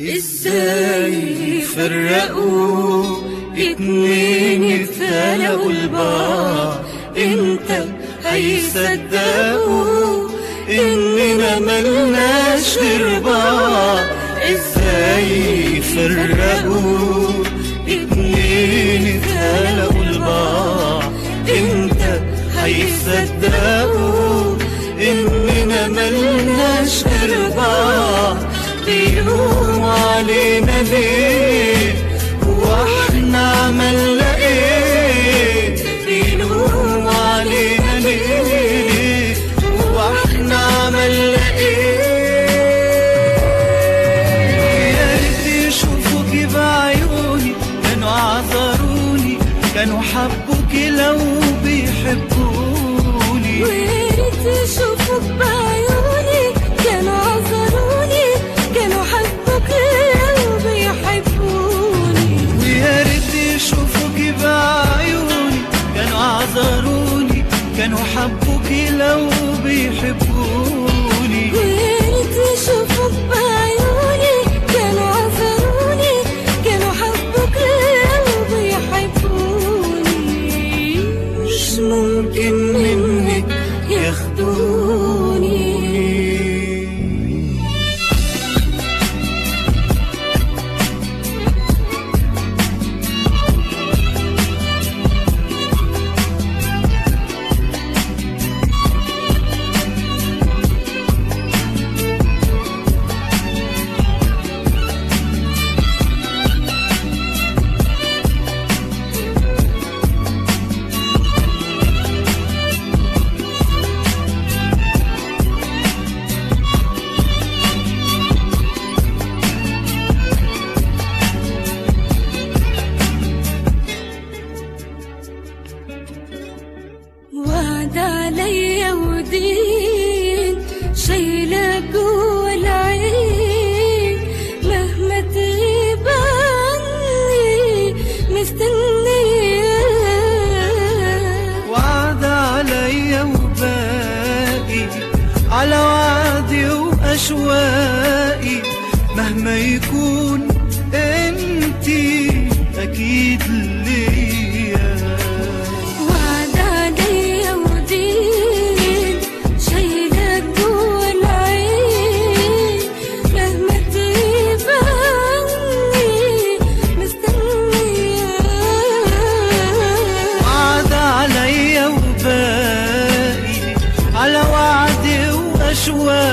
ازاي يفرقوا اتنين اتخلقوا لبعض؟ امتى هيصدقوا اننا ملناش غير بعض؟ ازاي يفرقوا اتنين اتخلقوا لبعض؟ امتى هيصدقوا اننا ملناش غير بعض؟ بيلوموا علينا ليه واحنا عملنا ايه؟ بيلوموا علينا ليه واحنا عملنا ايه؟ يا ريت يشوفوكي بعيوني كانوا عذروني، كانوا حبوكي لو بيحبوني. ويا ريت يشوفوك بعيوني كانوا عذروني، كانوا حبوك لو بيحبوني. ويا ريت يشوفوكي بعيوني كانوا عذروني، كانوا حبوكي لو بيحبوني. ويا ريت يشوفوك بعيوني كانوا عذروني، كانوا حبوك لو بيحبوني. مش ممكن منك ياخدوني. وعد عليا ودين شايلة جوا العين، مهما تغيب عني مستنية. وعد عليا وباقي على وعدي وأشواقي، مهما يكون انتي أكيد ليا. وعد عليا ودين شايلة جوا العين، مهما تغيب عني مستنية. وعد عليا وباقي على وعدي وأشواقي،